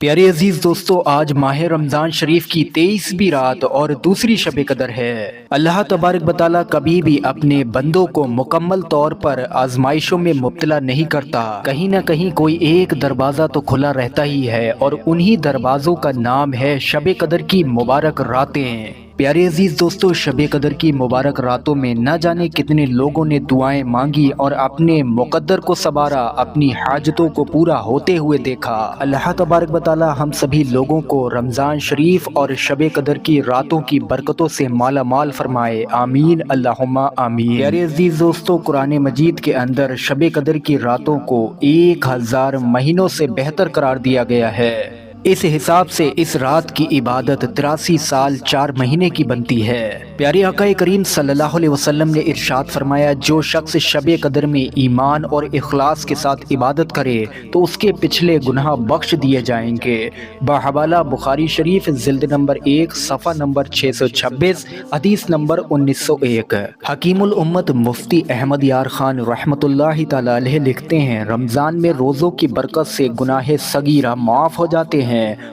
प्यारे अजीज दोस्तों, आज माह रमजान शरीफ की 23वीं रात और दूसरी शब कदर है। अल्लाह तबारक बताला कभी भी अपने बंदों को मुकम्मल तौर पर आजमाइशों में मुब्तला नहीं करता। कहीं न कहीं कोई एक दरवाज़ा तो खुला रहता ही है और उन्हीं दरवाज़ों का नाम है शब कदर की मुबारक रातें। प्यारे अजीज दोस्तों, शब कदर की मुबारक रातों में न जाने कितने लोगों ने दुआएं मांगी और अपने मुकद्दर को सवारा, अपनी हाजतों को पूरा होते हुए देखा। अल्लाह तबारक बताला हम सभी लोगों को रमज़ान शरीफ और शब कदर की रातों की बरकतों से माला माल फरमाए। आमीन अल्लाहुम्मा आमीन। प्यारे अजीज दोस्तों, कुरान मजीद के अंदर शब कदर की रातों को 1000 महीनों से बेहतर करार दिया गया है। इस हिसाब से इस रात की इबादत 83 साल 4 महीने की बनती है। प्यारे आका करीम सल्लल्लाहु अलैहि वसल्लम ने इरशाद फरमाया, जो शख्स शब कदर में ईमान और इखलास के साथ इबादत करे तो उसके पिछले गुनाह बख्श दिए जाएंगे। बहवाला बुखारी शरीफ जिल्द नंबर 1 सफ़ा नंबर 626 हदीस नंबर 1901। हकीमुल उम्मत मुफ्ती अहमद यार खान रहमतुल्लाहि तआला अलैह लिखते हैं, रमज़ान में रोज़ों की बरकत से गुनाह सगीरा माफ़ हो जाते हैं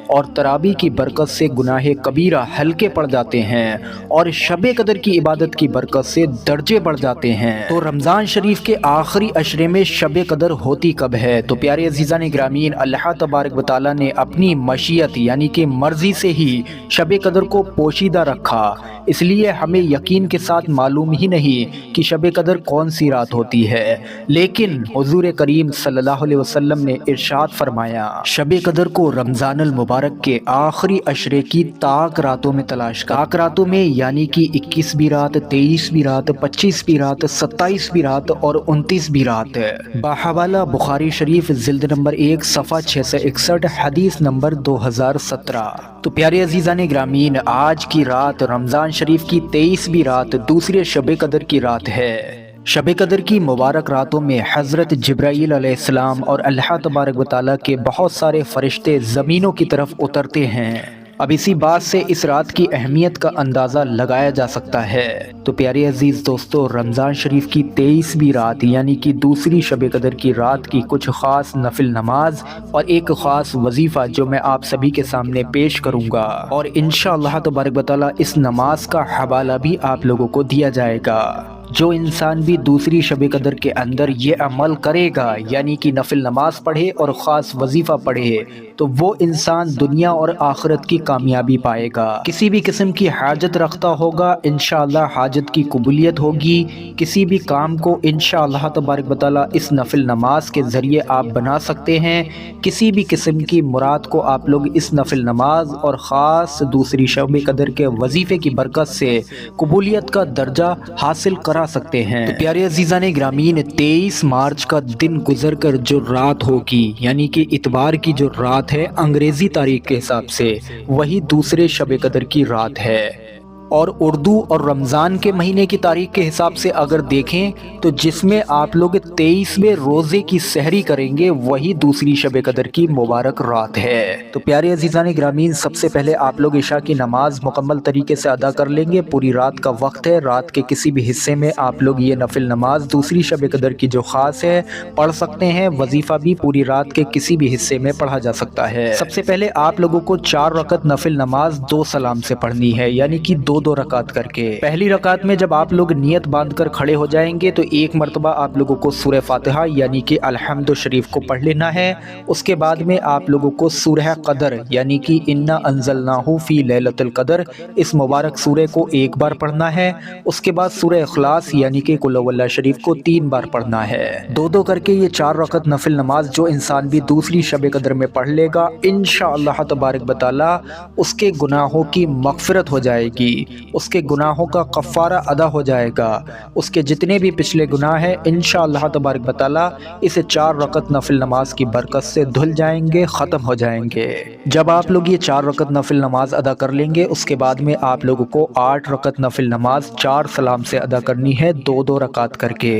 और तरावी की बरकत से गुनाह कबीरा हल्के पड़ जाते हैं और शब कदर की इबादत की बरकत से दर्जे बढ़ जाते हैं। तो रमज़ान शरीफ के आखिरी अशरे में शब कदर होती कब है? तो प्यारे अजीज़ान ग्रामीन, अल्लाह तबारक व तआला ने अपनी मशीयत यानी कि मर्जी से ही शब कदर को पोशीदा रखा, इसलिए हमें यकीन के साथ मालूम ही नहीं कि शब कदर कौन सी रात होती है। लेकिन हुजूर करीम सल्लल्लाहु अलैहि वसल्लम ने इरशाद फरमाया, शब कदर को रमज़ानुल मुबारक के आखिरी अशरे की ताक रातों में तलाश कर। ताक रातों में यानी कि 21वीं रात, 23वीं रात, 25वीं रात, 27वीं रात और 29वीं रात। बहवाला बुखारी शरीफ जिल्द नंबर 1 सफ़ा 661 हदीस नंबर 2017। तो प्यारे अजीज़ान ग्रामीन, आज की रात रमज़ान शरीफ की 23वीं रात दूसरे शब कदर की रात है। शब कदर की मुबारक रातों में हज़रत जिब्राईल अलैहिस्सलाम और अल्लाह तबारक व तआला के बहुत सारे फरिश्ते ज़मीनों की तरफ उतरते हैं। अब इसी बात से इस रात की अहमियत का अंदाज़ा लगाया जा सकता है। तो प्यारे अजीज़ दोस्तों, रमज़ान शरीफ की 23वीं रात यानी कि दूसरी शब कदर की रात की कुछ ख़ास नफिल नमाज और एक ख़ास वजीफ़ा जो मैं आप सभी के सामने पेश करूँगा और इंशाअल्लाह तबारक व तआला इस नमाज का हवाला भी आप लोगों को दिया जाएगा। जो इंसान भी दूसरी शब कदर के अंदर ये अमल करेगा यानी कि नफिल नमाज पढ़े और ख़ास वजीफ़ा पढ़े तो वो इंसान दुनिया और आखिरत की कामयाबी पाएगा। किसी भी किस्म की हाजत रखता होगा, इंशाअल्लाह हाजत की कबूलियत होगी। किसी भी काम को इंशाअल्लाह तबारक व तआला इस नफिल नमाज के ज़रिए आप बना सकते हैं। किसी भी किस्म की मुराद को आप लोग इस नफिल नमाज और ख़ास दूसरी शब कदर के वजीफ़े की बरकत से कबूलियत का दर्जा हासिल करा सकते हैं। तो प्यारे अजीज़ान ग्रामीन, 23 मार्च का दिन गुजर कर जो रात होगी यानी कि इतवार की जो रात है अंग्रेजी तारीख के हिसाब से, वही दूसरे शब कदर की रात है। और उर्दू और रमज़ान के महीने की तारीख के हिसाब से अगर देखें तो जिसमें आप लोग 23वें रोज़े की सहरी करेंगे वही दूसरी शब कदर की मुबारक रात है। तो प्यारे अजीज़ान ग्रामीन, सबसे पहले आप लोग इशा की नमाज मुकम्मल तरीके से अदा कर लेंगे। पूरी रात का वक्त है, रात के किसी भी हिस्से में आप लोग ये नफिल नमाज दूसरी शब कदर की जो ख़ास है पढ़ सकते हैं। वजीफ़ा भी पूरी रात के किसी भी हिस्से में पढ़ा जा सकता है। सबसे पहले आप लोगों को 4 रकत नफिल नमाज 2 सलाम से पढ़नी है यानी कि 2 रकात करके। पहली रकात में जब आप लोग नियत बांध कर खड़े हो जाएंगे तो एक मरतबा आप लोगों को सूरह फातिहा यानी कि अलहम्दु शरीफ को पढ़ लेना है। उसके बाद में आप लोगों को सूरह कदर यानी कि इन्ना अंज़लनाहु फी लैलतुल कदर इस मुबारक सूरह को 1 बार पढ़ना है। उसके बाद सूरह इखलास यानी कि कुल हुवल्लाह शरीफ को 3 बार पढ़ना है। 2-2 करके ये 4 रकात नफिल नमाज जो इंसान भी दूसरी शब कदर में पढ़ लेगा इंशाअल्लाह तबारक व तआला उसके गुनाहों की मग़फ़िरत हो जाएगी, उसके गुनाहों का कफ़ारा अदा हो जाएगा। उसके जितने भी पिछले गुनाह हैं इंशाअल्लाह तबारक व तआला इस 4 रकत नफिल नमाज की बरकत से धुल जाएंगे, ख़त्म हो जाएंगे। जब आप लोग ये 4 रकत नफिल नमाज अदा कर लेंगे उसके बाद में आप लोगों को 8 रकत नफिल नमाज 4 सलाम से अदा करनी है, 2-2 रकात करके।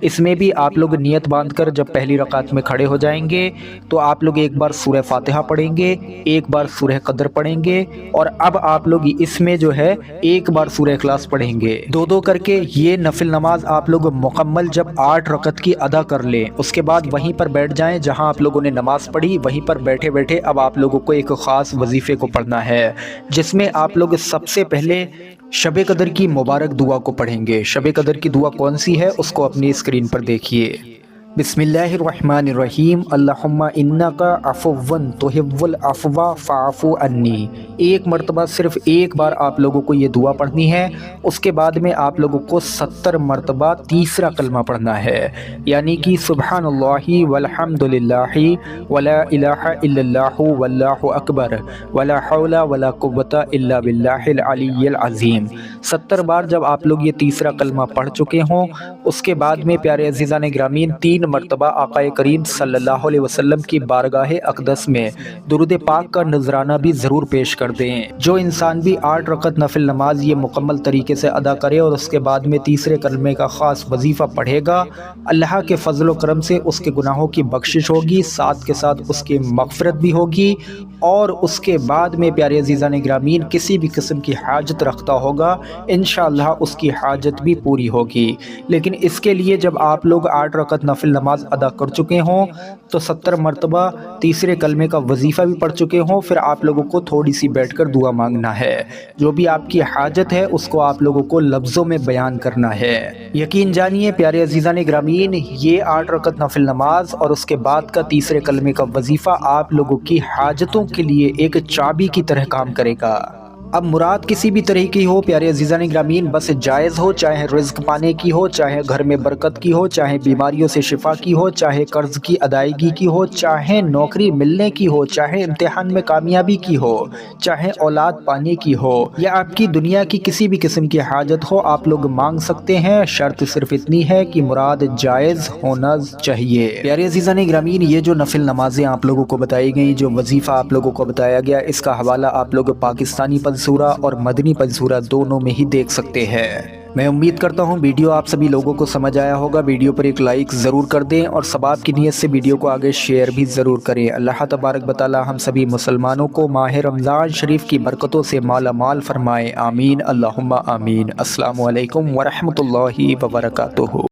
इसमें भी आप लोग नियत बांध कर जब पहली रकात में खड़े हो जाएंगे तो आप लोग एक बार सूरह फातिहा पढ़ेंगे, एक बार सूरह कदर पढ़ेंगे और अब आप लोग इसमें जो है एक बार सूरह इखलास पढ़ेंगे। दो दो करके ये नफिल नमाज आप लोग मुकम्मल जब 8 रकत की अदा कर लें, उसके बाद वहीं पर बैठ जाएं जहां आप लोगों ने नमाज पढ़ी। वहीं पर बैठे बैठे अब आप लोगों को एक ख़ास वजीफ़े को पढ़ना है, जिसमें आप लोग सबसे पहले शब कदर की मुबारक दुआ को पढ़ेंगे। शब कदर की दुआ कौन सी है उसको अपनी स्क्रीन पर देखिए। बिस्मिल्लाहिर्रहमानिर्रहीम, अल्लाहुम्मा इन्नका अफ़ुव्वन तुहिब्बुल अफ़्वा फ़अफ़ु अन्नी। एक मरतबा सिर्फ एक बार आप लोगों को ये दुआ पढ़नी है। उसके बाद में आप लोगों को 70 मरतबा तीसरा कलमा पढ़ना है, यानी कि सुब्हानल्लाहि वल्हम्दुलिल्लाहि वला इलाहा इल्लल्लाहु वल्लाहु अकबर वला हौला वला कुव्वता इल्ला बिल्लाहिल अलिय्यिल अज़ीम। 70 बार जब आप लोग ये तीसरा कलमा पढ़ चुके हों, उसके बाद में प्यारे अज़ीज़ान ग्रामीन 3 मरतबा आक़ाए करीम सल्लल्लाहु अलैहि वसल्लम की बारगाह अक़दस में दुरूद पाक का नजराना भी ज़रूर पेश कर दें। जो इंसान भी 8 रकत नफिल नमाज ये मुकम्मल तरीके से अदा करे और उसके बाद में तीसरे कलमे का ख़ास वजीफ़ा पढ़ेगा, अल्लाह के फजल व करम से उसके गुनाहों की बख्शिश होगी, साथ के साथ उसकी मग़फ़िरत भी होगी। और उसके बाद में प्यारे अज़ीज़ान ग्रामीन किसी भी किस्म की हाजत रखता होगा, इंशाअल्लाह उसकी हाजत भी पूरी होगी। लेकिन इसके लिए जब आप लोग 8 रकत नफिल नमाज अदा कर चुके हों तो 70 मरतबा तीसरे कलमे का वजीफ़ा भी पढ़ चुके हों, फिर आप लोगों को थोड़ी सी बैठकर दुआ मांगना है। जो भी आपकी हाजत है उसको आप लोगों को लफ्ज़ों में बयान करना है। यकीन जानिए प्यारे अज़ीज़ान ग्रामीन, ये 8 रकत नफिल नमाज और उसके बाद का तीसरे कलमे का वजीफ़ा आप लोगों की हाजतों के लिए एक चाबी की तरह काम करेगा। अब मुराद किसी भी तरह की हो प्यारे अज़ीज़ान ग्रामीन, बस जायज़ हो, चाहे रिज़्क़ पाने की हो, चाहे घर में बरकत की हो, चाहे बीमारियों से शिफा की हो, चाहे कर्ज़ की अदायगी की हो, चाहे नौकरी मिलने की हो, चाहे इम्तिहान में कामयाबी की हो, चाहे औलाद पाने की हो, या आपकी दुनिया की किसी भी किस्म की हाजत हो, आप लोग मांग सकते हैं। शर्त सिर्फ इतनी है कि मुराद जायज़ होना चाहिए। प्यारे अज़ीज़ान ग्रामीन, ये जो नफिल नमाज़ें आप लोगों को बताई गई, जो वजीफ़ा आप लोगों को बताया गया, इसका हवाला आप लोग पाकिस्तानी पंसूरा और मदनी पंसूरा दोनों में ही देख सकते हैं। मैं उम्मीद करता हूँ वीडियो आप सभी लोगों को समझ आया होगा। वीडियो पर एक लाइक ज़रूर कर दें और सबाब की नीयत से वीडियो को आगे शेयर भी ज़रूर करें। अल्लाह तबारक व तआला हम सभी मुसलमानों को माह रमज़ान शरीफ की बरकतों से माला माल फरमाए। आमीन अल्लाहुम्मा आमीन। अस्सलामु अलैकुम व रहमतुल्लाहि व बरकातुहू।